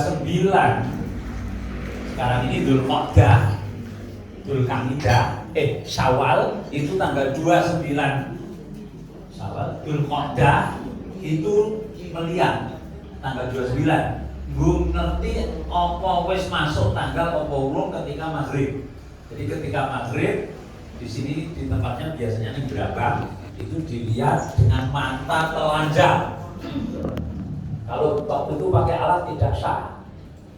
29 sekarang ini Syawal itu tanggal 29 Syawal, Dzulqa'dah itu melihat tanggal 29. Belum ngerti apa wis masuk tanggal apa urung ketika maghrib. Jadi ketika maghrib di sini di tempatnya biasanya ini berapa? Itu dilihat dengan mata telanjang. Kalau waktu itu pakai alat tidak sah,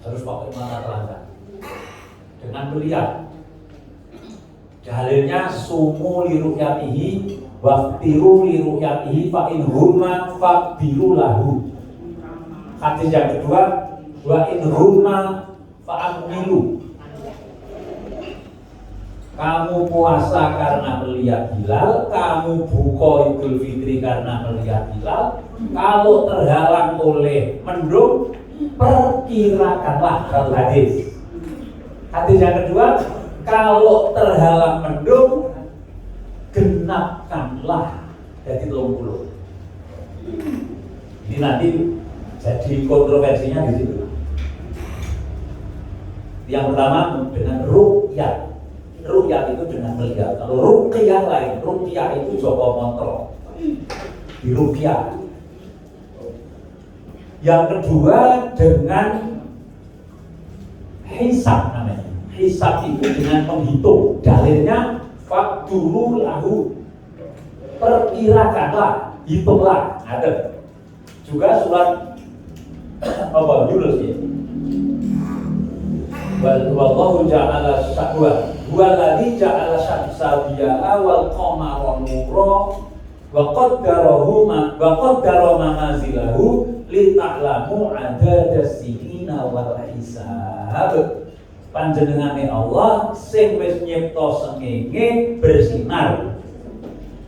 harus pakai mata telanjang. Dengan melihat. Dalilnya sumu li ru'yatihi waqtiru li ru'yatihi fa in humma faqdiru lahu. Hadis yang kedua, wa in humma fa'amilu. Kamu puasa karena melihat hilal, kamu buka Idul Fitri karena melihat hilal. Kalau terhalang oleh mendung, perkirakanlah. Hadis yang kedua, kalau terhalang mendung, genapkanlah. Jadi 30. Ini nanti jadi kontroversinya di situ. Yang pertama dengan ru'yat. Ru'yat itu dengan melihat. Kalau ruqyah lain, ruqyah itu Joko Montro. Di ruqyah. Yang kedua dengan hisab namanya. Hisab itu dengan menghitung. Dalilnya faqduru lahu. Perkirakanlah, hitunglah. Ada. Juga surat apa Yunus ya. Wallahu ja'ala syahwa huwallazi ja'ala syamsa diya'a wal qamara nura wa qaddara manazilahu li ta'lamu adadas sinina wal hisab. Panjenengane Allah sing wis nyipta srengenge bersinar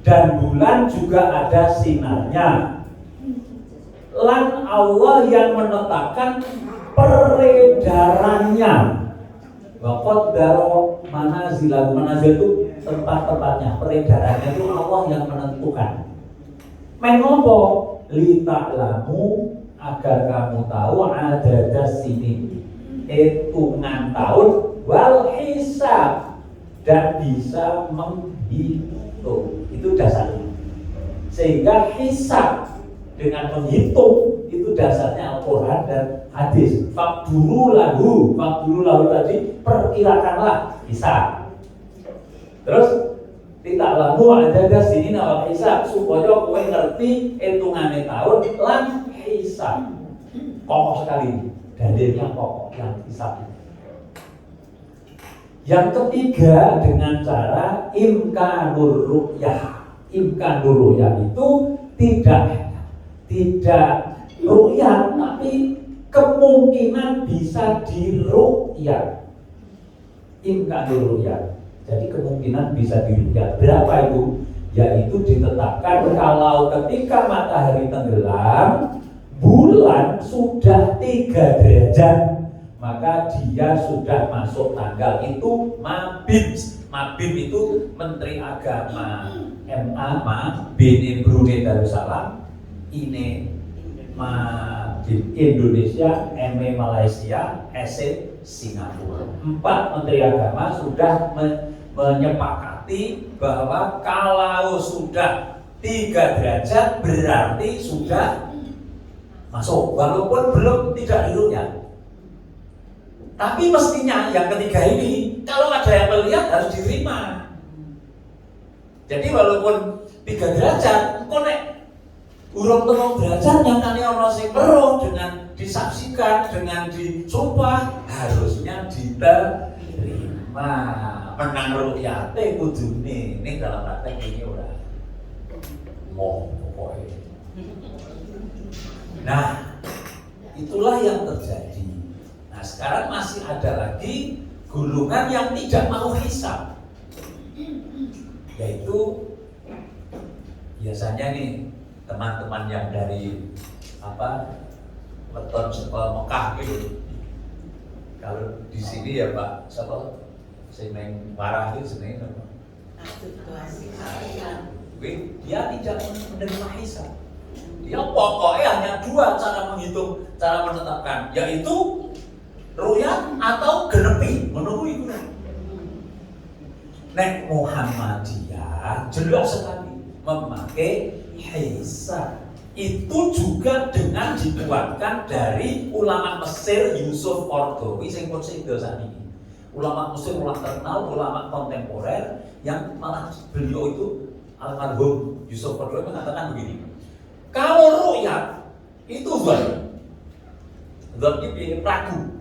dan bulan juga ada sinarnya. Lan Allah yang menetapkan peredarannya. Wa qaddara manazilahu. Manazil itu tempat-tempatnya, peredarannya itu Allah yang menentukan. Menopo li ta'lamu agar kamu tahu adadas sinin. Hitungan tahun wal hisab dan bisa menghitung. Itu dasarnya. Sehingga hisab dengan menghitung itu dasarnya Al-Quran dan hadis. Faqduru lahu tadi perkirakanlah hisab. Terus tidak lamu ada sini nawal hisab supaya kowe ngerti hitungane tahun lan hisab. Kokoh sekali. Dalilnya pokok yang hisab. Yang ketiga dengan cara imkanur ru'yah. Imkanur ru'yah itu tidak ru'yah tapi kemungkinan bisa diru'yah. Imkanur ru'yah. Jadi kemungkinan bisa diru'yah. Berapa itu? Yaitu ditetapkan kalau ketika matahari tenggelam bulan sudah 3 derajat, maka dia sudah masuk tanggal itu mabim. Mabim itu Menteri Agama MA, Bini Brunei Darussalam, ini Mabim Indonesia, ME Malaysia, SE Singapura. 4 Menteri Agama sudah menyepakati bahwa kalau sudah 3 derajat berarti sudah masuk, walaupun belum tidak diru'yah. Tapi mestinya yang ketiga ini kalau ada yang melihat harus diterima. Jadi walaupun 3 derajat, kok nek urung 3 derajat nyatane ana sing weruh dengan disaksikan, dengan disumpah, harusnya diterima. Menang ru'yate kudune. Ini dalam praktek ini ora. Mau pokoknya. Nah, itulah yang terjadi. Nah, sekarang masih ada lagi golongan yang tidak mau hisab. Yaitu biasanya nih teman-teman yang dari weton sekolah Mekah gitu. Kalau di sini ya Pak, siapa? Sing neng parah itu seneng apa? Dia tidak menerima hisab. Ya pokoknya hanya 2 cara menghitung, cara menetapkan, yaitu Ruyat atau genepi menunggu itu. Nek Muhammadiyah jelas sekali memakai hisab. Itu juga dengan dikuatkan dari ulama Mesir Yusuf Qaradawi sing pun sedo sakniki. Ulama Mesir ulama terkenal, ulama kontemporer yang malah beliau itu almarhum Yusuf Qaradawi mengatakan begini. Kalau ru'yat itu zon ini ragu.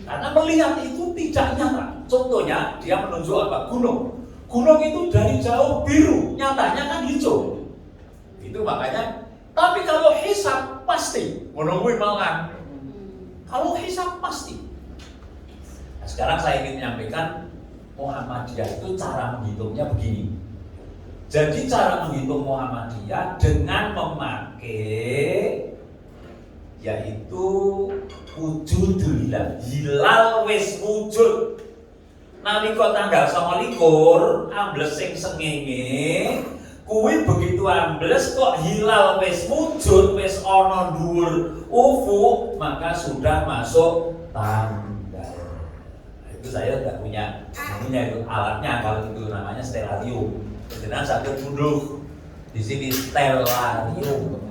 Karena melihat itu tidak nyata. Contohnya dia menunjuk apa? Gunung. Gunung itu dari jauh biru, nyatanya kan hijau. Itu makanya. Tapi kalau hisab pasti menunggu malam. Kalau hisab pasti. Nah, sekarang saya ingin menyampaikan Muhammadiyah itu cara menghitungnya begini. Jadi cara menghitung Muhammadiyah dengan memakai yaitu wujudul hilal wis wujud. Nalika tanggal 29 ambles sing sengenge kuwi begitu ambles kok hilal wis wujud, wis ana dhuwur ufuk, maka sudah masuk tanggal. Itu saya tidak punya itu alatnya, kalau itu namanya stellarium. Dengan satu duduk di sini stellarium.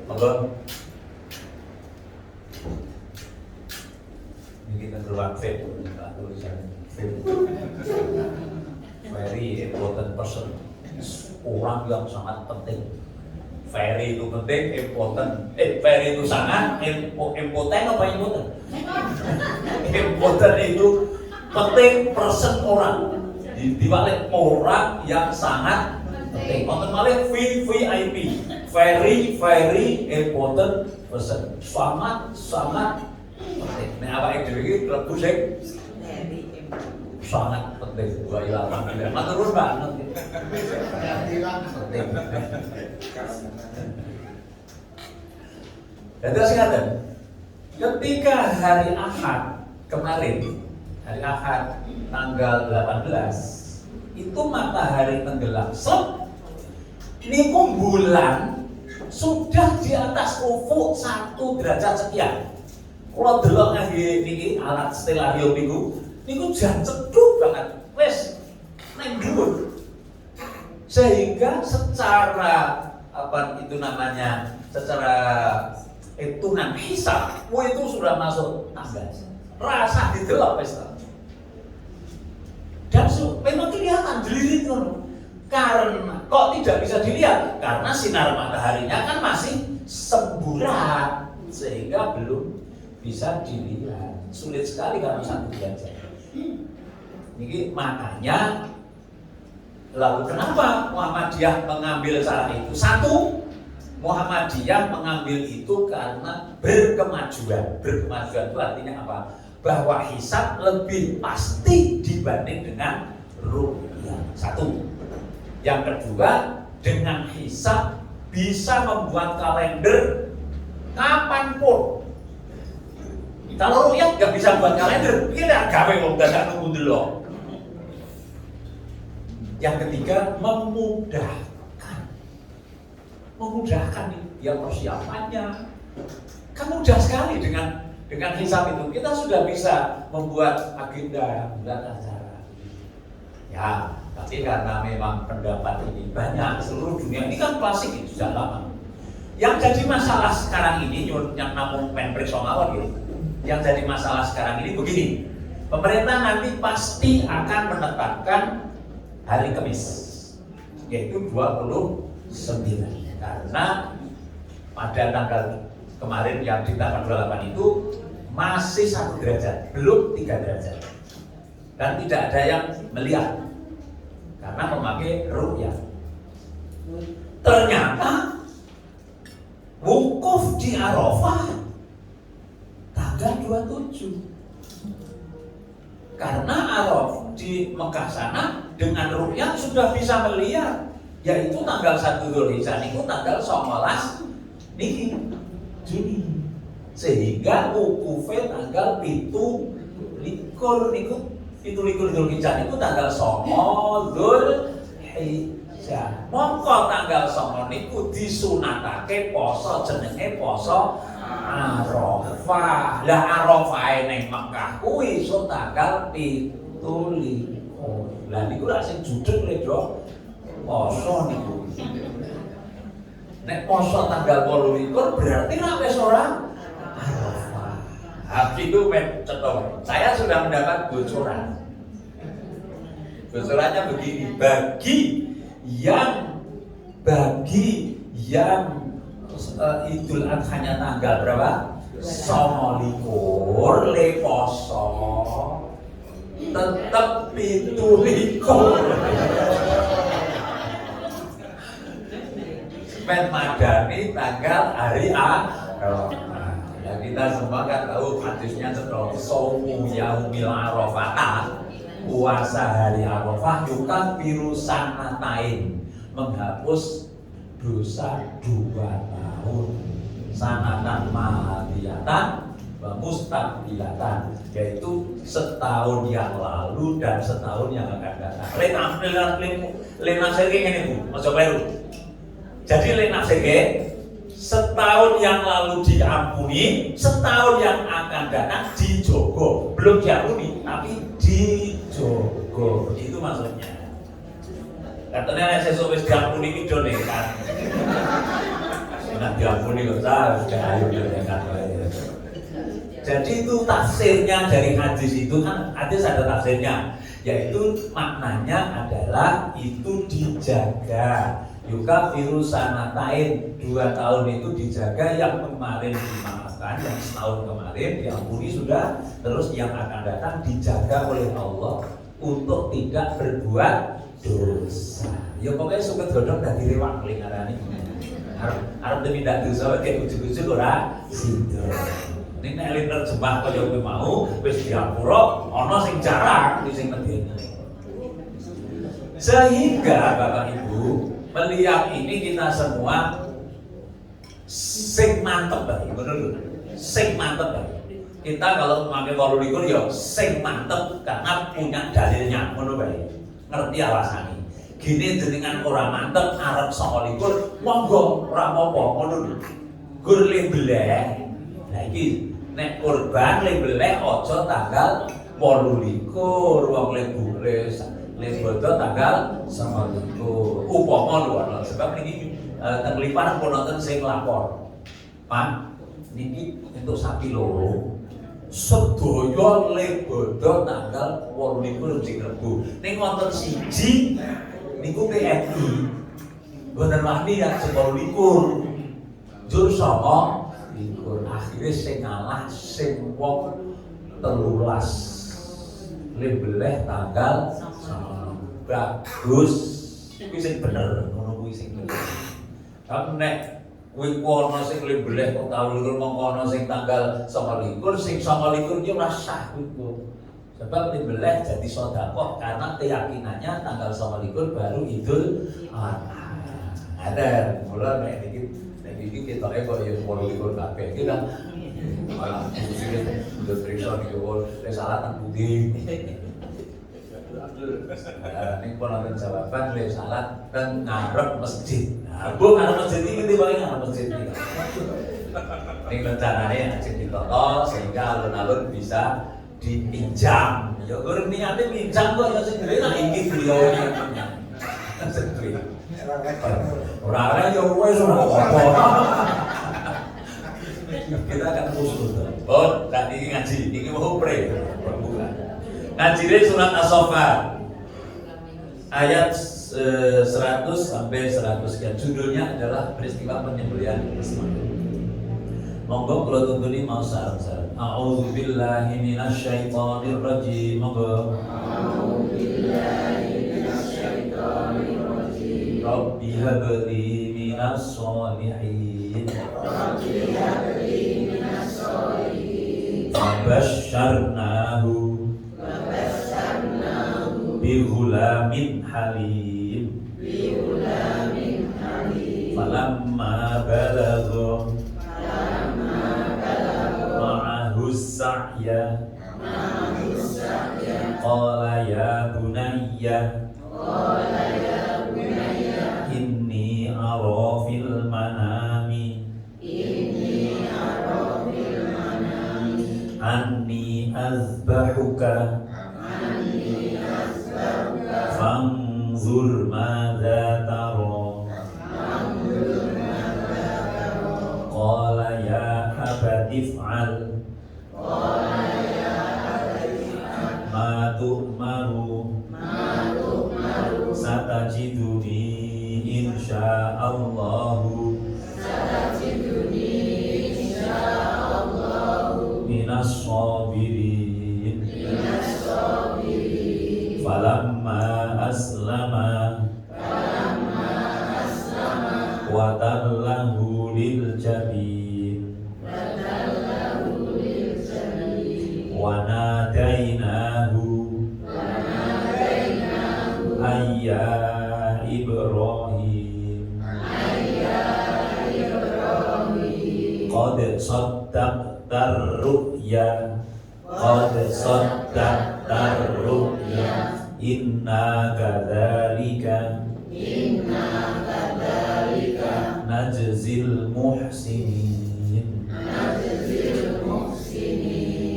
Monggo. Ini kita beruang vape, tulisan vape. Very important person. Orang yang sangat penting. Very itu penting, important. Very itu sangat important apa important? Important itu penting person orang. Dibalik orang yang sangat penting. Untuk malih VIP. Very important person. Sangat penting. Nah, apa yang diri klebu sing sangat penting. Wa ila alhamdulillah. Matur Mbak. Penting. Dan terus ingat, ketika hari Ahad kemarin, hari Ahad tanggal 18 itu matahari tenggelam. Niku bulan sudah di atas ufuk 1 derajat sekian. Kalau delok niki alat stellarium niku jan cedhuk banget. Wes neng dhuwur. Sehingga secara apa itu namanya? Secara hitungan hisab, itu sudah masuk tanggal. Rasa didelok wis. Dan memang kelihatan dililit ngono. Karena kok tidak bisa dilihat? Karena sinar mataharinya kan masih semburat sehingga belum bisa dilihat. Sulit sekali kalau 1 derajat. Ini makanya lalu kenapa Muhammadiyah mengambil cara itu? Satu, Muhammadiyah mengambil itu karena berkemajuan. Berkemajuan itu artinya apa? Bahwa hisab lebih pasti dibanding dengan ru'yah. Satu. Yang kedua, dengan hisab bisa membuat kalender kapanpun. Kalau ru'yah nggak bisa buat kalender, kita gawe wong dadak nunggu delok. Yang ketiga, memudahkan dia persiapannya. Kan mudah sekali dengan hisab itu. Kita sudah bisa membuat agenda bulan acara. Ya, tapi karena memang pendapat ini banyak seluruh dunia ini kan klasik itu sudah lama. Yang jadi masalah sekarang ini yang namung penpriksa mawon gitu. Yang jadi masalah sekarang ini begini. Pemerintah nanti pasti akan menetapkan hari Kamis, yaitu 29. Karena pada tanggal kemarin yang di tanggal 28 itu masih 1 derajat, belum 3 derajat. Dan tidak ada yang melihat karena memakai ru'yah. Ternyata wukuf di Arafah tanggal 27. Karena Arafah di Mekah sana dengan ru'yah sudah bisa melihat, yaitu tanggal 1 Dzulhijjah itu tanggal 19 niki Juni. Sehingga wukufnya tanggal 17 niku 17 Dzulhijjah itu tanggal 9 Dzulhijjah. Mongko tanggal 9 niku disunatake poso jenenge poso Arafah. Arafah. Lah Arafah ning Mekah kuwi iso tanggal 17. Lah niku lak sing judul le, Dok. Poso niku. Nek poso tanggal 28 berarti ra wis ora Arafah. Habis itu cetok. Saya sudah mendapat bocoran. Bocorannya begini, bagi yang Idul Adha-nya tanggal berapa? 29 le poso. Tetep 17. Men madani tanggal hari Arafah. Ya kita semua kan tahu hadisnya seperti saumu yaumil arafah, puasa hari Arafah yukaffiru sanatain, menghapus dosa 2 tahun. Sanatan madiyatan wa mustaqbilatan, yaitu setahun yang lalu dan setahun yang akan datang. Lena sege ngene Bu, aja kleru. Jadi lek nafseke setahun yang lalu diampuni, setahun yang akan datang dijogo. Belum diampuni, tapi dijogo. Itu maksudnya. Katanya sesuk wis diampuni iki do nekat. Nek diampuni kok sudah ayo nekat wae. Jadi itu tafsirnya dari hadis itu kan hadis ada tafsirnya, yaitu maknanya adalah itu dijaga. Yukaffiru sanatain, 2 tahun itu dijaga, yang kemarin dimaafkan, yang setahun kemarin diampuni sudah, terus yang akan datang dijaga oleh Allah untuk tidak berbuat dosa. Ya pokoknya suket godhong dadi rewak lingarane. Arep tindak dosa kayak ujug-ujug ora sida. Ning nek terjemah kaya kowe mau wis diapura, ana sing jarang sing medeni. Sehingga Bapak Ibu melihat ini kita semua sing mantep bae, bener. Sing mantep bae. Kita kalau memakai 28 ya sing mantep karena punya dalilnya, ngono bae. Ngerti alasannya. Gini jenengan ora mantep arep 29, monggo ora apa-apa, ngono lho. Gur lebeleh. Lah iki nek kurban lebeleh aja tanggal 28, wong lebule Lebodo tanggal 29. Upama lho ana sebab niki teng Lipan pun nonton sing lapor. Pak, niki entuk sapi loro. Sedaya Lebodo tanggal 28 sing Rebo. Ning wonten siji niku PNI. Mboten wani ya 29. Jur saka likur akhire sing ngalah sing wong 13. Lebeleh tanggal bagus, kuwi sing bener, ngono kuwi sing bener. Kan nek kuwi ana sing lebeleh kok kawulur mongko ana sing tanggal 29, sing 29 iki ora sah kuwi. Sebab lebeleh jadi sedekah karena keyakinannya tanggal 29 baru Idul Adha. Ada, mula nek iki ketoke kok ya 29 kabeh iki kan malah sing udah periksa iki kok salah nang budi. Ini pun ada jawaban oleh salat dan ngarep masjid. Nah, bu ngarep masjid ini tiba-tiba ngarep masjid ini. Ini rencananya masjid ditoto sehingga alun-alun bisa dipinjam. Ya gue niatnya pinjam kok ya sendiri lah ini beliau ini. Sendiri. Orang-orang ya wes ora apa. Kita akan khusus. Oh, saat ini ngaji, ini mau pre. Ngaji surat As-Saffat ayat 100 sampai 100. Judulnya adalah peristiwa penyembelihan Ismail. Monggo kula tuntuni mau sareng-sareng. A'udzubillahi minasyaitonir rajim. Monggo. A'udzubillahi minasyaitonir rajim. Rabbi habli minas sholihin. Rabbi habli minas sholihin. Fabasyarnahu bihulamin halim. Falamma balagha ma'ahu sa'ya qala ya bunayya inni ara fil manami anni azbahuka fanzur madza tara qala ya abati if'al ma tu'maru satajiduni insya'allahu minas sabirin falamma aslama wa tallahu lil jabin wa nadainahu ayya Ibrahim qad saddaqtar ru'ya inna kadzalika najzil muhsinin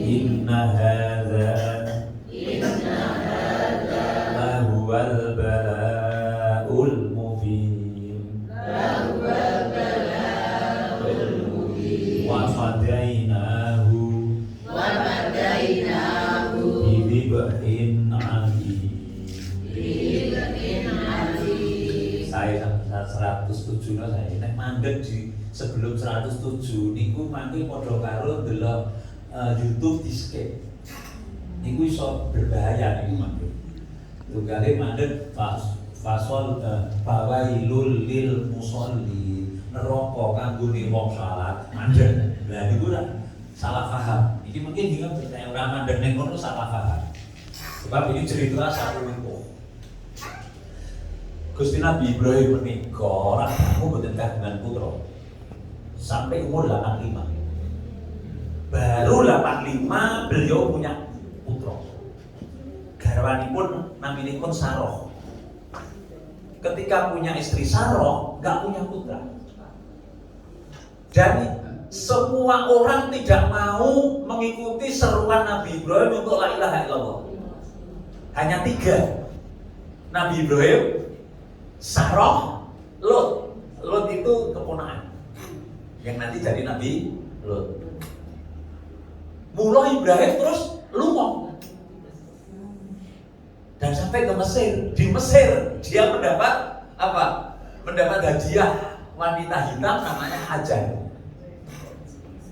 inna hadza lahuwal bala'ul mubin wa fadainahu bidhibhin 'adzim. Saya 107 saya nek mandeg di sebelum 107 niku mangke padha karo ndelok YouTube di skip. Niku iso berbahaya niku mangke. Tunggale mandeg fasol bawailul lil musolli neraka kanggo wong salat mandeg. Lah niku salah paham. Iki mungkin juga nek ora mandeg ning ngono salah paham. Sebab ini cerita satu lumpuh. Gusti Nabi Ibrahim menika ora bangun mboten kagungan putra. Sampai umur 85. Baru 85 beliau punya putra. Garwanipun naminipun Saroh. Ketika punya istri Saroh, enggak punya putra. Dan semua orang tidak mau mengikuti seruan Nabi Ibrahim untuk la ilaha illallah. Hanya 3. Nabi Ibrahim, Saroh, Lot. Lot itu keponakan yang nanti jadi Nabi Lot. Mula Ibrahim terus lunga dan sampai ke Mesir. Di Mesir dia mendapat apa? Mendapat hadiah wanita hitam namanya Hajar.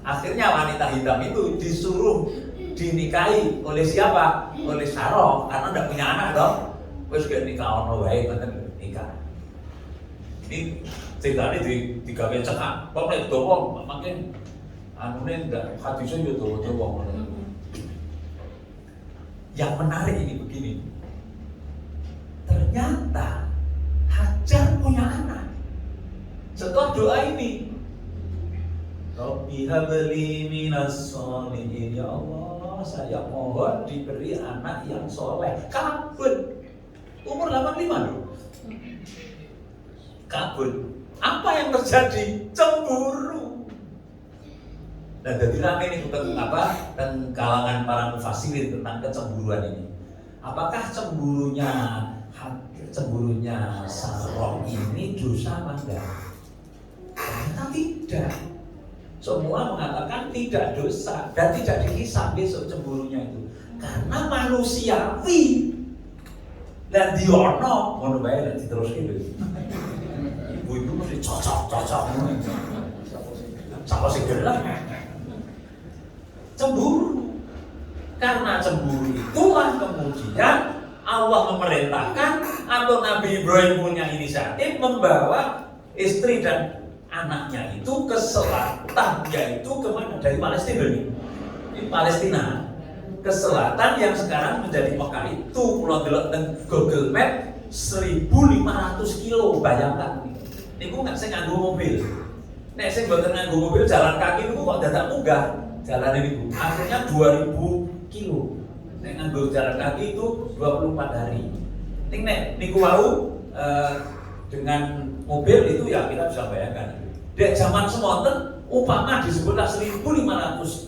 Akhirnya wanita hitam itu disuruh dinikahi oleh siapa? Oleh Saroh, karena tidak punya anak dong. Wes gak nikah ono wae ngoten nikah. Ini ceritanya digawe cekak. Kok nek dowo makin anune ndak hadisnya yo dowo-dowo. Yang menarik ini begini. Ternyata Hajar punya anak. Setelah doa ini, Rabbi habli minas sholihin, ya Allah, saya mohon diberi anak yang soleh. Kabul. Umur 85 loh. Kabul. Apa yang terjadi? Cemburu. Dan jadi rame ini tentang apa? Tentang kalangan para mufassirin tentang kecemburuan ini. Apakah cemburunya Saroh ini dosa apa enggak? Ternyata tidak. Semua mengatakan tidak dosa dan tidak dihisab besok cemburunya itu. Karena manusiawi. Dan diono ngono bae nek diteruske lho. Ibu-ibu mesti cocok ngono. Sapa sing gelem? Cemburu. Karena cemburu itulah kemudian Allah memerintahkan atau Nabi Ibrahim punya inisiatif membawa istri dan anaknya itu ke selatan, yaitu kemana? Dari Palestina nih. Di Palestina ke selatan yang sekarang menjadi Mekah itu. Kalau delok teng Google Map 1.500 kilo, bayangkan. Niku nggak saya nganggo mobil. Nek saya mboten nganggo mobil, jalan kaki niku kok dadak munggah. Jalan ini akhirnya 2.000 kilo. Nek nganggo jalan kaki itu 24 hari. Nek niku wau dengan mobil itu ya kita bisa bayangkan. Dek zaman semonten upama disebutlah 1.500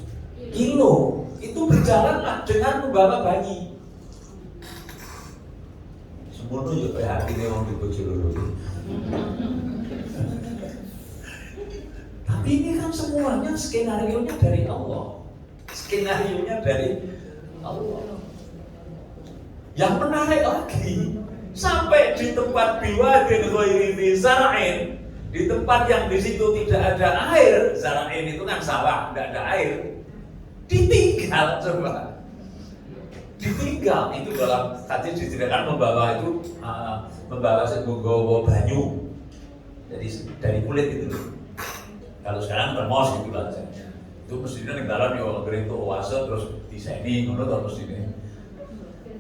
kilo. itu berjalanlah dengan membawa bayi. Semono yo kaya atine wong dibojo loro. Tapi ini kan semuanya skenario-nya dari Allah. Skenario-nya dari Allah. Yang menarik lagi, sampai di tempat biwadin ghairi zara'in, di tempat yang di situ tidak ada air, zara'in itu kan sawah, tidak ada air, ditinggal coba. Ditinggal itu dalam hadis diceritakan membawa itu membawa segunggowo banyu. Jadi dari kulit itu. Kalau sekarang termos gitu lah. Itu mestinya negara yo ngeri itu oase terus diseni ngono to mestine.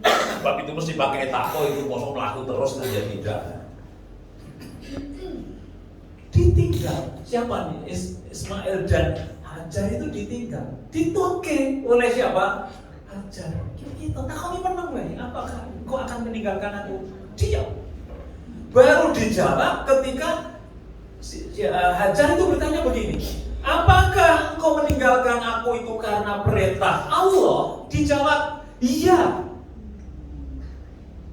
Sebab itu mesti pakai tako itu mosok mlaku terus kan ya tidak. Ditinggal. Siapa nih? Ismail dan Hajar itu ditinggal. Ditoke oleh siapa? Hajar. Kita tak kami menang nih. Apakah kau akan meninggalkan aku? Diam. Baru dijawab ketika Hajar itu bertanya begini, apakah engkau meninggalkan aku itu karena perintah Allah? Dijawab, iya.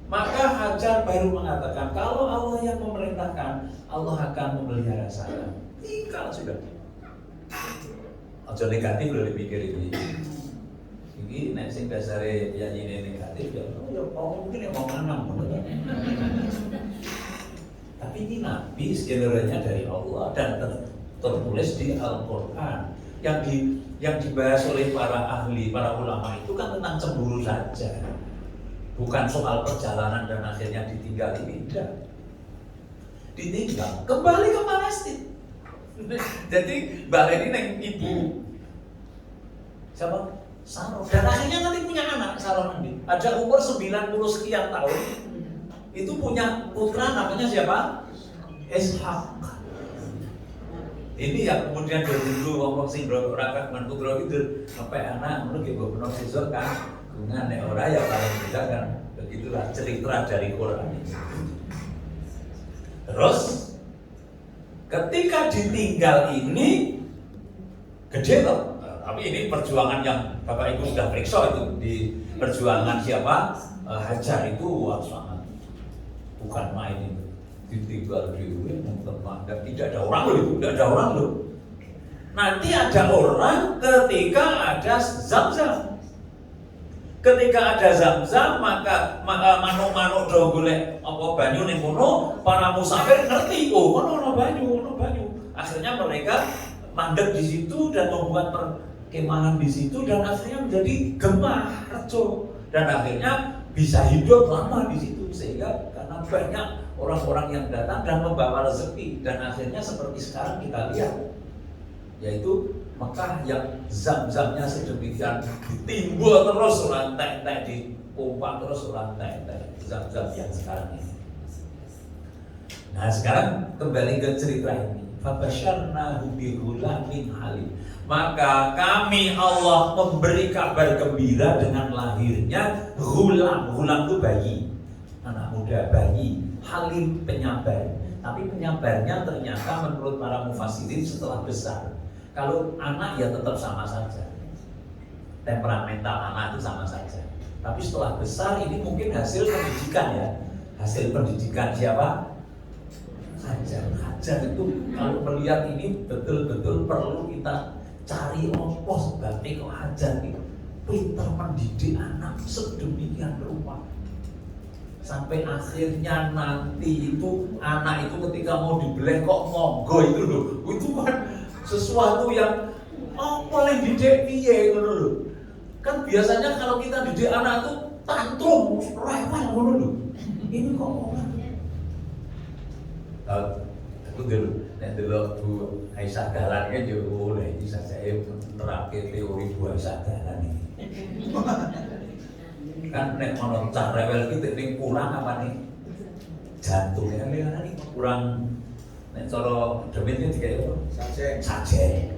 Maka Hajar baru mengatakan, kalau Allah yang memerintahkan, Allah akan memelihara saya. Tinggal sudah. Ojo negatif loh dipikir ini. Ini nek sing dasare nyanyi negatif ya mungkin ya mau menang. Tapi ini Nabi skenario-nya dari Allah dan tertulis di Al-Quran. Yang dibahas oleh para ahli, para ulama itu kan tentang cemburu saja. Bukan soal perjalanan dan akhirnya ditinggal ini, tidak. Ditinggal, kembali ke Palestina. Jadi balik ini neng ibu siapa? Sarah. Dan akhirnya nanti punya anak Sarah nanti. Ada umur 90 sekian tahun. Itu punya putra namanya siapa? Ishak. Ini yang kemudian dulu ngomong sing raka dengan putra itu sampai anak menurut ibu benar siswa kan dengan ora ya paling tidak kan begitulah cerita dari Quran ini. Terus ketika ditinggal ini gede loh. Tapi ini perjuangan yang Bapak Ibu sudah periksa itu di perjuangan siapa? Hajar itu sangat bukan main itu. Ditinggal di rumah dan tidak ada orang loh, tidak ada orang loh. Nanti ada orang ketika ada Zamzam. Ketika ada Zamzam maka manuk-manuk do golek apa banyu ning kono, para musafir ngerti oh ono banyu. Akhirnya mereka mandek di situ dan membuat perkemahan di situ dan akhirnya menjadi gemah rejo dan akhirnya bisa hidup lama di situ sehingga karena banyak orang-orang yang datang dan membawa rezeki dan akhirnya seperti sekarang kita lihat yaitu Mekah yang zam-zamnya sedemikian ditimbul terus rantai-rantai dipompa terus rantai-rantai zam-zam yang sekarang ini. Nah sekarang kembali ke cerita ini. Fabasyarnahu bigulamin halim. Maka kami Allah memberi kabar gembira dengan lahirnya gulam. Gulam itu bayi, anak muda bayi, halim penyabar. Tapi penyabarnya ternyata menurut para mufassirin setelah besar. Kalau anak ya tetap sama saja, temperamental anak itu sama saja. Tapi setelah besar ini mungkin hasil pendidikan ya, hasil pendidikan siapa? Hajar itu kalau melihat ini betul-betul perlu kita cari apa sebabnya kok Hajar itu pintar mendidik anak sedemikian rupa. Sampai akhirnya nanti itu anak itu ketika mau dibeleh kok monggo itu loh, itu kan sesuatu yang paling didik piye ngono lho. Kan biasanya kalau kita didik anak itu tantrum, rewel ngono lho. Ini kok orang. Aku dulu nek delok Bu Aisyah Dahlan kan yo oleh iki saya nerapke teori Bu Aisyah Dahlan iki. Kan nek ono cah rewel iki ning kurang apa nih? Jantungnya kan kurang. Nek cara demit iki dikae apa? Sajen.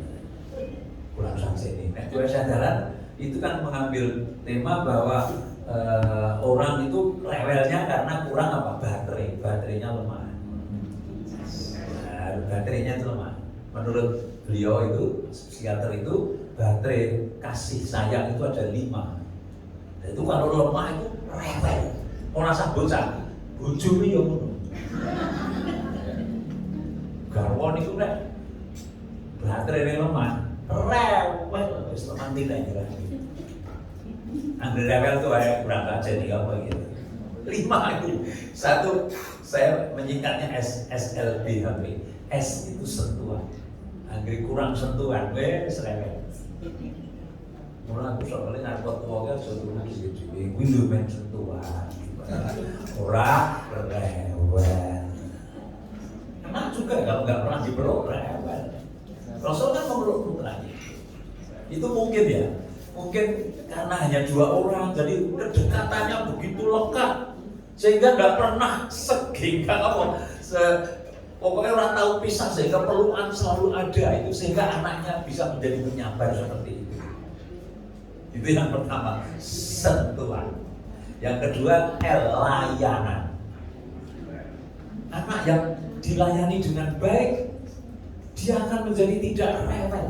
Kurang sajen ini. Nek Bu Aisyah Dahlan itu kan mengambil tema bahwa orang itu rewelnya karena kurang apa? Baterainya lemah. Baterainya itu lemah. Menurut beliau itu psikiater itu baterai kasih sayang itu ada 5. Dan itu kalau lemah itu rewel. Orang rasa bocah, bojone ya ngono. Garwon itu nek baterai lemah, rewel wis lemah tidak jelas. Angger rewel tuh kayak berangkat jadi apa gitu. 5 itu. Satu, saya menyingkatnya SLB HP. S itu sentuhan. Angger kurang sentuhan, wes rewel. Mulai aku soalnya ngarepot wongnya sentuhan gitu. Window main sentuhan. Ora rewel. Enak juga kalau nggak pernah dipeluk rewel. Rasul kan memeluk putranya. Itu mungkin ya. Mungkin karena hanya 2 orang, jadi kedekatannya begitu lekat sehingga nggak pernah segengga apa. Pokoknya orang tahu pisah sehingga pelukan selalu ada itu sehingga anaknya bisa menjadi penyabar seperti itu. Itu yang pertama, sentuhan. Yang kedua, layanan. Anak yang dilayani dengan baik, dia akan menjadi tidak rewel.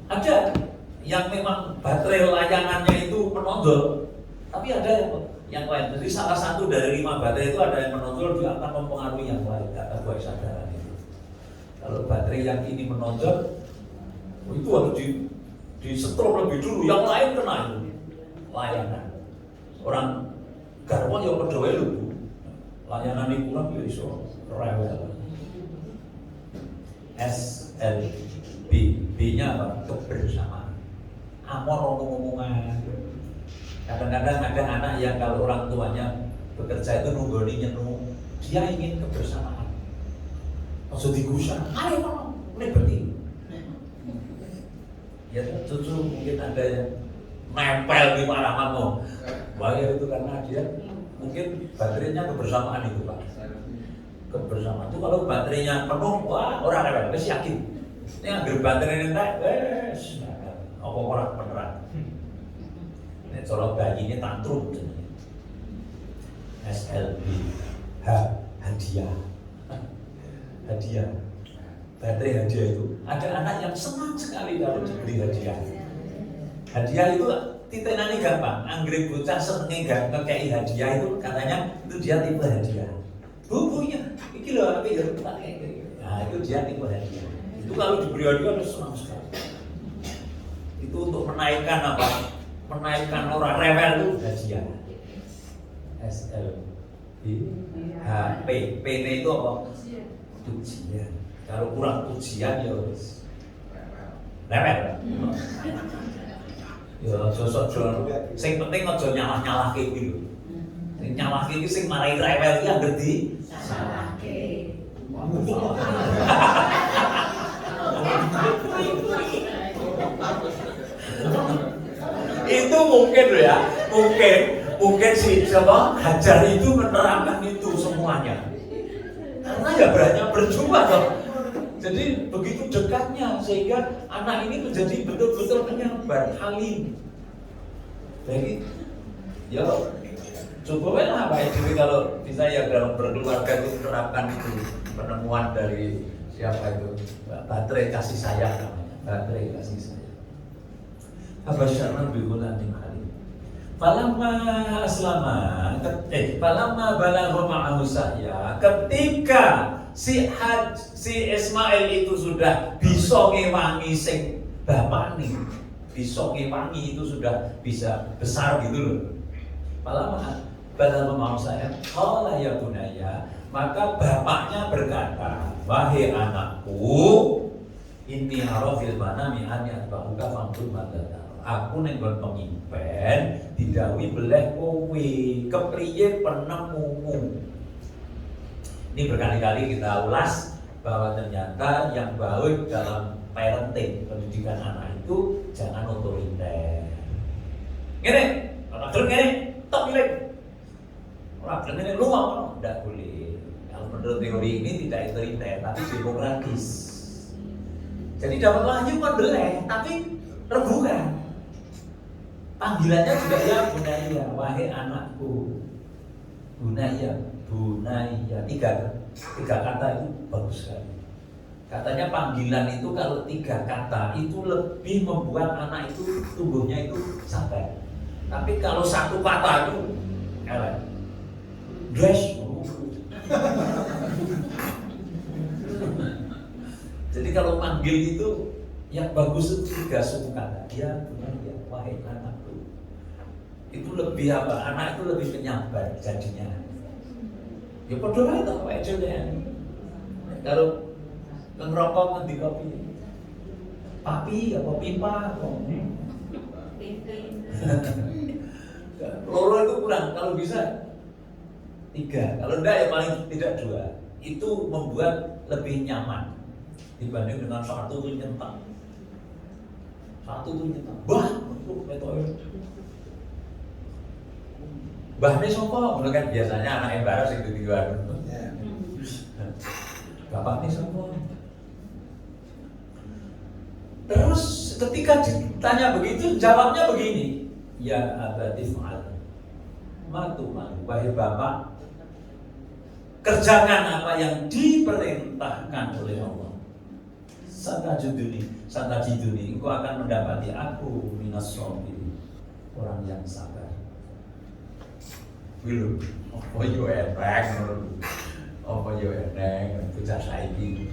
Ada yang memang baterai layanannya itu menonjol, tapi ada yang lain. Jadi salah satu dari 5 baterai itu ada yang menonjol, dia akan mempengaruhi yang lain. Kata buah sadaran itu. Kalau baterai yang ini menonjol, itu harus disetrum lebih dulu. Yang lain kena itu layanan. Orang garwan yang pedawai lu, layanan ini kurang ya iso rewel. SLB, B-nya apa? Kebersamaan. Amor ngomong-ngomongan. Kadang-kadang ada anak yang kalau orang tuanya bekerja itu nunggoni nyenu, dia ingin kebersamaan. Maksud digusah, ayo mau, ini penting. Ya cucu mungkin ada yang nempel di mana kamu. Bahaya itu karena dia mungkin baterainya kebersamaan itu Pak. Kebersamaan itu kalau baterainya penuh, wah orang rewel, wes yakin. Ini ambil baterai entek, wes apa orang beneran. Nek cara bayi ini tantrum jenenge. SLB, hadiah. Hadiah. Baterai hadiah itu. Ada anak yang senang sekali kalau diberi hadiah. Hadiah itu titenane gampang. Anggere bocah senenge ngekei hadiah itu katanya itu dia tipe hadiah. Bukunya, iki lho aku ya pakai. Nah, itu dia tipe hadiah. Itu kalau diberi hadiah harus senang sekali. Itu untuk menaikkan apa? Menaikkan orang rewel itu hadiah. SLB, HP, P-nya itu apa? Pujian. Kalau kurang pujian ya harus rewel. Ya sosok jual. Sing penting aja nyalah-nyalahke kuwi lho. Sing nyalahke iki sing marai rewel iki anggere di salahke. Itu mungkin loh ya, mungkin si siapa Hajar itu menerangkan itu semuanya. Karena ya banyak berjuang loh. Jadi begitu dekatnya sehingga anak ini menjadi betul-betul penyabar, halim. Jadi ya coba lah Pak Edi kalau bisa ya dalam berkeluarga itu menerapkan itu penemuan dari siapa itu baterai kasih sayang namanya, baterai kasih sayang. Abasyarna bihulamin halim. Falamma aslama, falamma balagha ma'ahu sa'ya, ketika si Ismail itu sudah bisa ngewangi sing bapakne, bisa ngewangi itu sudah bisa besar gitu loh. Falamma balagha ma'ahu sa'ya, qala ya bunayya, maka bapaknya berkata, wahai anakku, inni ara fil manami an yatba'uka famtud madata. Aku nenggon pengimpen didhawuhi beleh kowe kepriye penemumu. Ini berkali-kali kita ulas bahwa ternyata yang baik dalam parenting pendidikan anak itu jangan otoriter. Ngene, kalau terus ngene, tak pilih. Ora ngene lu mau enggak boleh. Kalau menurut teori ini tidak otoriter tapi demokratis. Jadi dapat wahyu kan beleh tapi rebukan. Panggilannya juga ya bunaya, wahai anakku. Bunaya, tiga kata itu bagus sekali. Katanya panggilan itu kalau 3 kata itu lebih membuat anak itu tubuhnya itu sabar. Tapi kalau 1 kata itu elek. Dress. Jadi kalau manggil itu yang bagus itu 3 suku kata. Ya, ya, wahai anakku. Itu lebih apa? Anak itu lebih penyabar jadinya. Ya padha wae to wae jane. Kalau ngerokok ngendi kopi. Papi apa pipa apa. Loro itu kurang, kalau bisa 3. Kalau enggak ya paling tidak 2. Itu membuat lebih nyaman dibanding dengan 1 tuh nyentak. 1 tuh nyentak. Bah, untuk metode. Bahne sapa? Kan biasanya anak embaras itu dijual. Bapak ini sapa? Terus ketika ditanya begitu, jawabnya begini. Ya abadi fa'al. Matu wahai bapak, kerjakan apa yang diperintahkan oleh Allah. Santajiduni, engkau akan mendapati aku minas sabirin, orang yang sabar. Wilo, apa yo eneng, bocah saiki.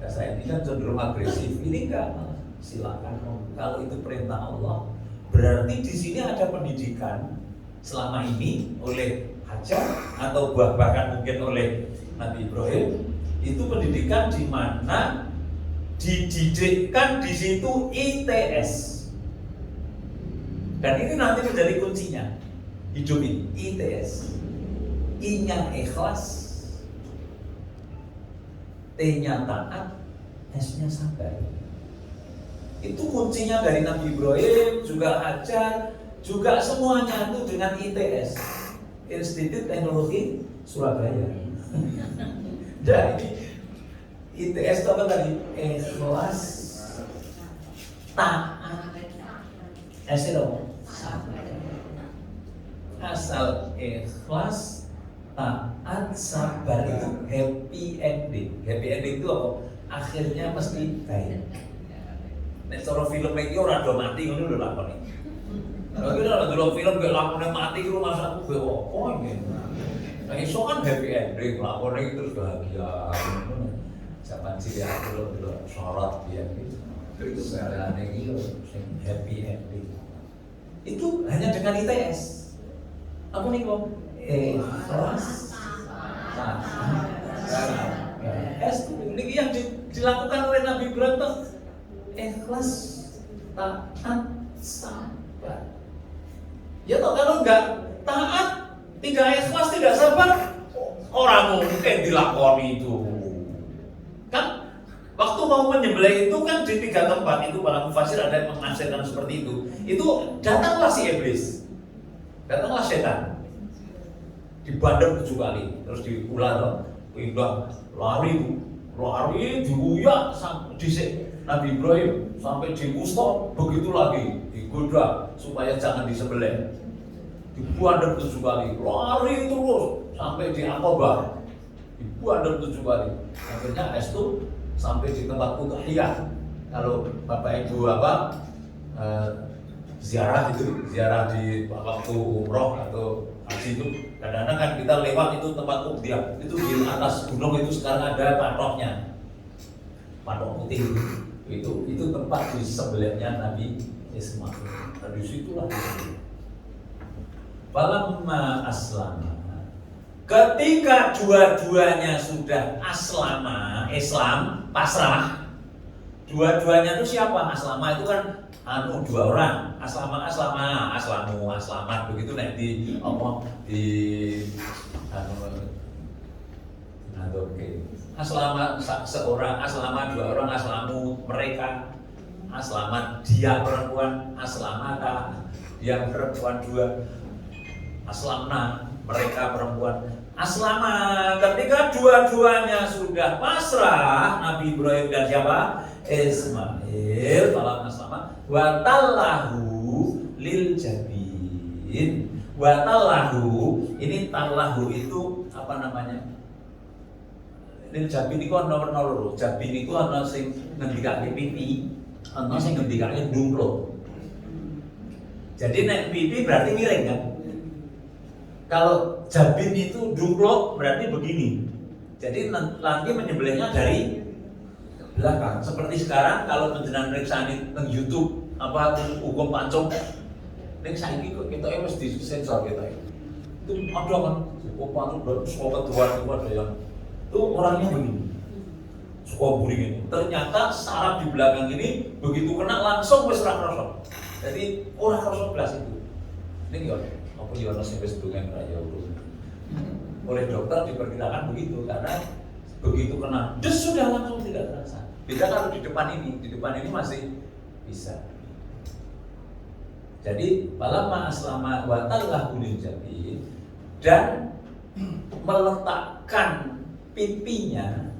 Saya ini kan cenderung agresif. Ini enggak, silakan. Kalau itu perintah Allah, berarti di sini ada pendidikan selama ini oleh Hajar atau bahkan mungkin oleh Nabi Ibrahim. Itu pendidikan di mana dididikkan di situ ITS. Dan ini nanti menjadi kuncinya hidup ini, ITS. I-nya ikhlas, T-nya taat, S-nya sabar. Itu kuncinya dari Nabi Ibrahim, juga Hajar, juga semuanya itu dengan ITS, Institut Teknologi Surabaya. Nah ini ITS itu apa tadi? Ikhlas, taat, S itu sabar. Asal ikhlas, taat, sabar itu happy ending. Happy ending itu apa? Akhirnya mesti baik. Nek cara film iki ora do mati ngono lho lakone. Kalau kita nonton film gak lakone mati ku masa aku gak apa iki. Nah iso kan happy ending, lakone itu terus bahagia. Zaman cilik aku lho syarat dia gitu. Itu sebenarnya gitu happy ending. Itu hanya dengan ITS. Apa nih kok? Ikhlas, ini yang dilakukan oleh Nabi Ibrahim tuh ikhlas, taat, sabar. Ya toh kalau enggak taat, tidak ikhlas, tidak sabar, orang mungkin dilakoni itu. Kan waktu mau menyembelih itu kan di 3 tempat itu para mufasir ada yang menafsirkan seperti itu. Itu datanglah si iblis. Datanglah setan, dibanding 7 kali, terus diulang, pindah, lari, diuyak disik Nabi Ibrahim sampai di Musto, begitu lagi digoda supaya jangan disembelih, dibanding 7 kali, lari terus sampai di Aqabah, dibanding 7 kali, akhirnya itu sampai di tempat Udhiyah. Kalau Bapak Ibu ziarah di waktu umroh atau haji itu kadang-kadang kan kita lewat itu tempat Udhiyah, itu di atas gunung itu sekarang ada patoknya, patok putih itu tempat disembelihnya Nabi Ismail. Dari situlah falamma aslama, ketika dua-duanya sudah aslama, Islam, pasrah. Dua-duanya itu siapa? Aslama itu kan 2 orang, aslamat begitu nek di apa di aslamat seorang, aslama 2 orang, aslamu mereka, aslamat dia perempuan, aslamata dia perempuan 2, aslamna mereka perempuan. Aslama ketika dua-duanya sudah pasrah, Nabi Ibrahim dan siapa? Ismail. Falam aslama wa tallahu lil jabin. Wa tallahu, ini tallahu itu apa namanya? ning Jabi niku ana werna loro. Jabi niku ana sing ngendikake pipi, ana sing ngendikake ndungkluk. Jadi nek pipi berarti miring kan? Kalau jabin itu ndungkluk berarti begini. Jadi nanti menyembelihnya dari belakang. Seperti sekarang kalau menjenengan periksaan di YouTube apa hukum pancung, ning saiki kok ketoke mesti disensor ketoke. Itu ada kan hukum pancung suka kedua ada yang itu orangnya begini. Suka buri ini. Ternyata saraf di belakang ini begitu kena langsung wis ra krasa. Jadi ora krasa blas itu. Ini yo apa yo ono sing wis dungan raya oleh dokter diperkirakan begitu karena begitu kena des sudah langsung tidak terasa. Beda kalau di depan ini masih bisa. Jadi falamma aslama wa tallahu lil jabin dan meletakkan pipinya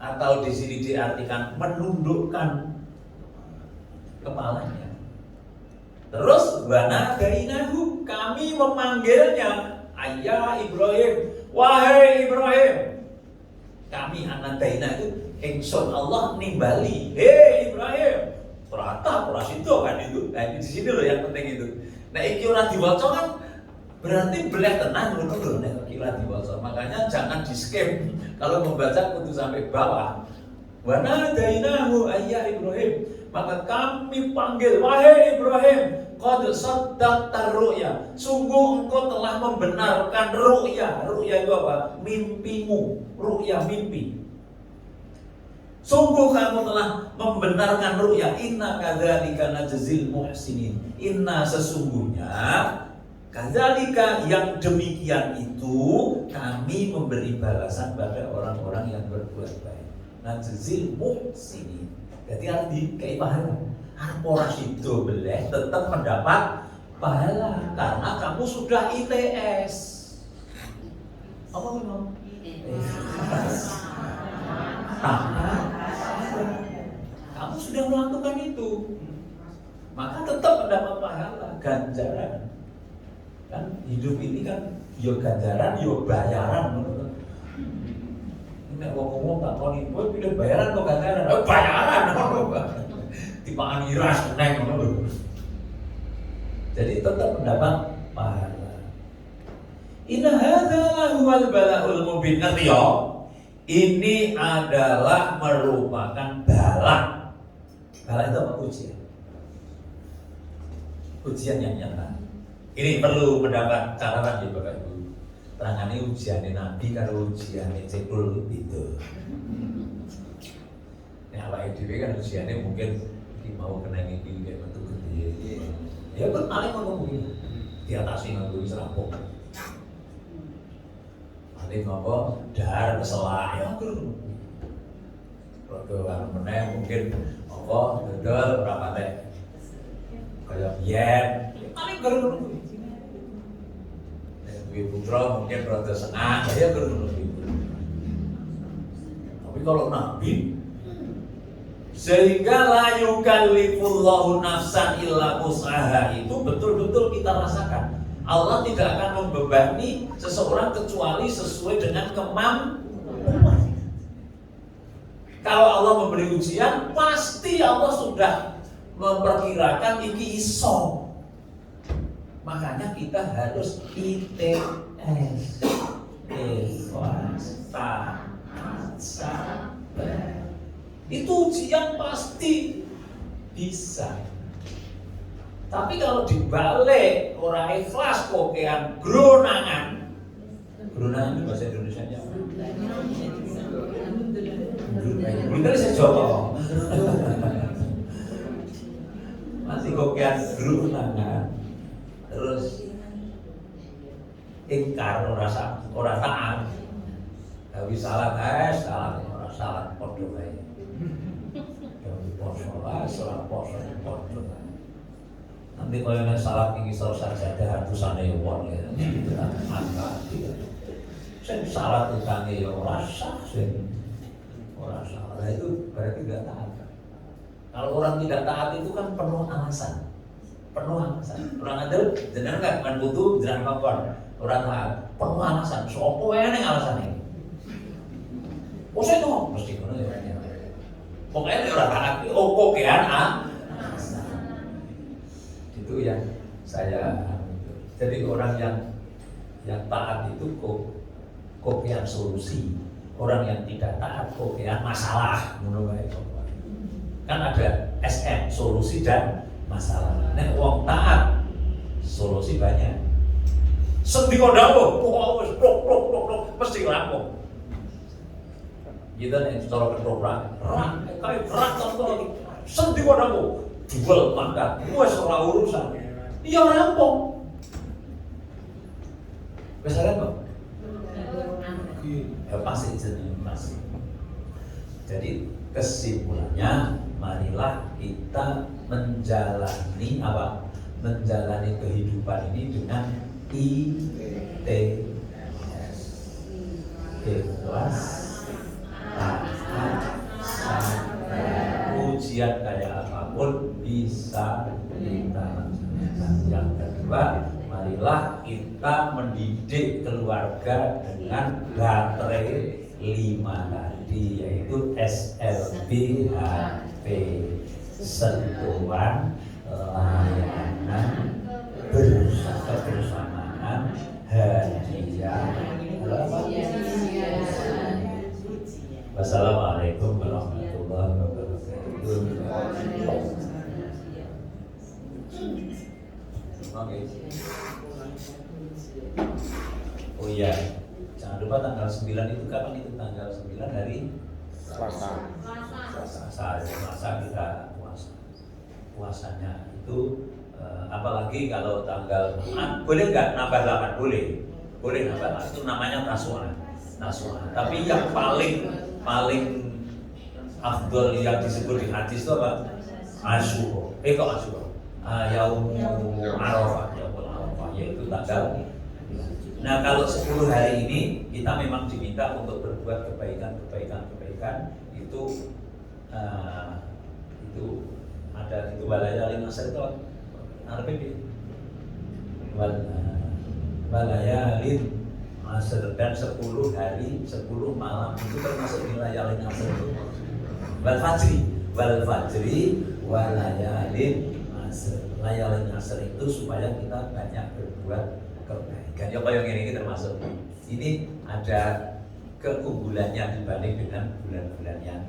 atau di sini diartikan menundukkan kepalanya. Terus wana dainahu kami memanggilnya ayah Ibrahim, wahai Ibrahim. Kami anak daina itu ingsun Allah nimbali, hei Ibrahim. Ternyata itu kan itu. Nah di sini loh yang penting itu. Nah iki ora diwaca kan berarti beleh tenang ngono lho nek iki ora diwaca. Makanya jangan di skip. Kalau membaca kudu sampai bawah. Wana dainahu ayah Ibrahim. Maka kami panggil, wahai Ibrahim, qad saddaqta ru'ya. Sungguh engkau telah membenarkan ru'ya. Ru'ya itu apa? Mimpimu. Ru'ya mimpi. Sungguh kamu telah membenarkan ru'ya. Inna kadzalika najzil muhsinin. Inna sesungguhnya kadzalika yang demikian itu kami memberi balasan pada orang-orang yang berbuat baik. Najzil muhsinin. Jadi harus dikei pahala. Harus orang itu boleh tetap mendapat pahala karena kamu sudah ITS. Apa ngomong? Kamu sudah melakukan itu, maka tetap mendapat pahala, ganjaran. Kan hidup ini kan yo ganjaran, yo bayaran. Nek wong-wong tak koni kowe pilih bayaran kok ganjaran. Bayaran ngono. Dipakani ras neng ngono lho. Jadi tetap mendapat pahala. Inna hadza lahuwal bala'ul mubin. Ngerti ya? Ini adalah merupakan bala. Bala itu apa? Ujian. Ujian yang nyata. Ini perlu mendapat catatan di Bapak Ibu. Tangane ujiane Nabi karo ujiane cekul itu. Nah, awake dhewe kan ujiane mungkin iki mau kena iki kayak metu gede. Ya kan paling ngomong begini. Diatasi nganggo serapok. Paling apa dar keselak ya kur. Rodo karo meneh mungkin apa dodol rapate. Kaya biyen paling guru. Ibu putra mungkin rada senang, saya guru. Tapi kalau Nabi sehingga la yukallifullahu nafsan illa wus'aha itu betul-betul kita rasakan. Allah tidak akan membebani seseorang kecuali sesuai dengan kemampuan. Kalau Allah memberi ujian, pasti Allah sudah memperkirakan iki iso. Makanya kita harus ITS, ikhlas, taat, sabar. Itu ujian pasti bisa. Tapi kalau dibalik orang ikhlas kokean gronangan. Gronangan itu bahasa Indonesianya apa? Bener saya Jawa. Masih kokean gronangan. Terus ingkar ora taat. Tapi salat salat ora salat padha wae. Salat poso padha wae. Nanti kalau yang salat ini sajadah hatusane wong ya. Sing salat utangnya ya ora sah sing ora salah itu berarti tidak taat. Kalau orang tidak taat itu kan penuh alasan. Orang ada jenengan enggak kan butuh jenengan kapan orang taat penuh alasan sopo wae ning alasane saya tuh mesti ngono ya. Pokoknya orang taat kokean itu yang saya. Jadi orang yang taat itu kokean solusi. Orang yang tidak taat kokean masalah. Kan ada SM, solusi dan masalah. Nek wong taat solusi banyak. Sendika dawuh, wis plok mesti lampung. Gitu nek cara ketoprak, kae rak to sendika dawuh, jual mangkat, wis ora urusan. Iya rampung. Wis rampung. Ya pasti jenenge masih. Jadi kesimpulannya, marilah kita menjalani apa? Menjalani kehidupan ini dengan ITS, ikhlas, taat, sabar. Ujian kayak apapun bisa kita laksanakan. Yang kedua, marilah kita mendidik keluarga dengan baterai 5 tadi, yaitu SLBHP, sentuhan, layanan, kebersamaan, hadiah. Wassalamualaikum warahmatullahi wabarakatuh. Oh iya, jangan lupa tanggal 9 itu kapan itu? Tanggal 9 hari Selasa. Selasa kita puasanya itu apalagi kalau tanggal boleh nggak nambah 8? Boleh nambah 8, itu namanya tasu'a. Tapi yang paling afdol yang disebut di hadis itu apa? Asyura. Yaumul Arafah, yaitu tanggal. Nah, kalau 10 hari ini kita memang diminta untuk berbuat kebaikan itu ada itu walayalin asr itu artinya walayalin asr, dan 10 hari 10 malam itu termasuk walayalin asr itu wal fajri walayalin asr. Layalin asr itu supaya kita banyak berbuat kebaikan. Ya kayak ini termasuk. Ini ada keunggulannya dibanding dengan bulan-bulan yang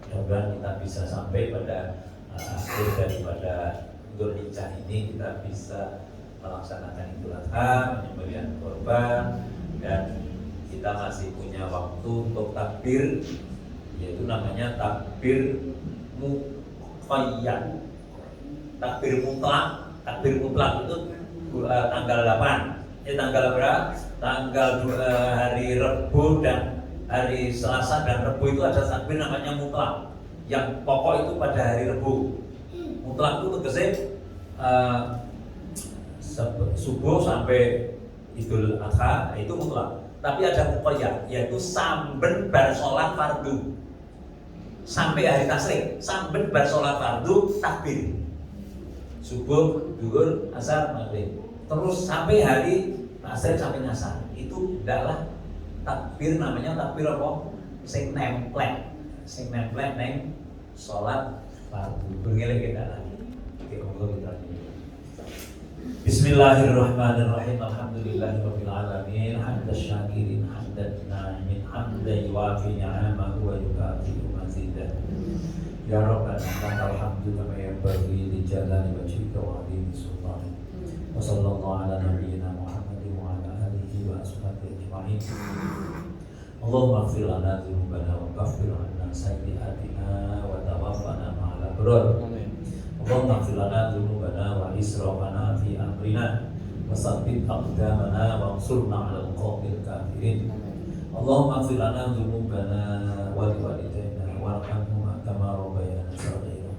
mudah-mudahan kita bisa sampai pada akhir daripada Dzulhijjah ini, kita bisa melaksanakan Idul Adha, penyembelihan korban, dan kita masih punya waktu untuk takbir, yaitu namanya takbir muqayyad. Takbir mutlak itu tanggal 8. Tanggal berapa? Tanggal hari Rabu dan hari Selasa dan Rabu itu ada takbir namanya mutlak. Yang pokok itu pada hari Rabu. Mutlak itu tegese subuh sampai Idul Adha itu mutlak. Tapi ada muqayyad, yaitu samben bar sholat fardu sampai hari tasrik, samben bar sholat fardu takbir. Subuh, zuhur, asar, maghrib. Terus sampai hari tasrik sampai asar. Itu adalah takbir, namanya takbir apa? Sing nemplek neng sholat fardu. Bengele kita lagi. Oke, monggo kita. Bismillahirrahmanirrahim. Alhamdulillahirabbil alamin. Hamdan syakirin, hamdan na'imin, hamdan yuwafi ni'amahu wa yukafi'u mazidah. Ya Rabbana lakal hamdu kama yanbaghi li jalali wajhika wa 'azimi sultanik. Wa sallallahu ala nabiyyina Muhammadin wa ala alihi wa ashabihi ajma'in. Allahumma ighfir lana dzunubana wa kaffir 'anna sayyi'atina wa tawaffana ma'al abrar. Allahumma ighfir lana dzunubana wa israfana fi amrina wa tsabbit aqdamana wa ansurna 'alal qawmil kafirin. Allahumma ighfir lana dzunubana wa liwalidayna warhamhuma kama rabbayana shaghira.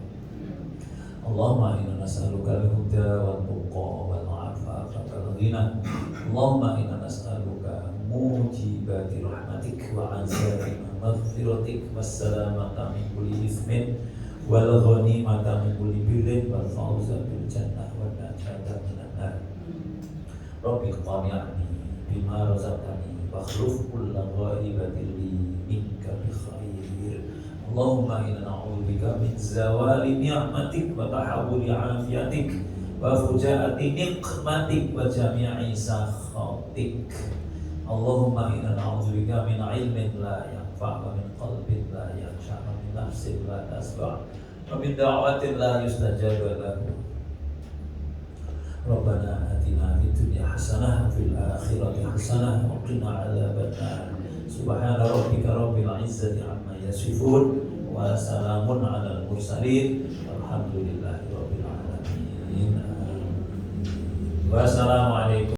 Allahumma inna nas'aluka al-huda wal tuqa wal 'afafa wal ghina. Allahumma inna nas'aluka mujibati rahmatik wa azabina maghfiratik wassalamata min kulli ismin wal ghanimata min kulli birrin wal fawza bil jannah wa najata minan nar. Rabbi qani'ni bima razaqtani wakhluf kulla ghaibatin li minka bi khair. Allahumma inna na'udzubika min zawali ni'matik wa tahawuli afiatik wa fujaati niqmatik wa jami'i sakhatik. Allahumma inna na'udzubika min ilmin la yanfa' wa min qalbin la yakhsha wa min nafsin la tasba' wa min da'watin la yustajaba lahu. Rabbana atina fid dunya hasanah wa fil akhirati hasanah wa qina adzabannar. Subhana rabbika rabbil izzati amma yasifun wa salamun alal mursalin walhamdulillahi rabbil alamin. Wassalamualaikum.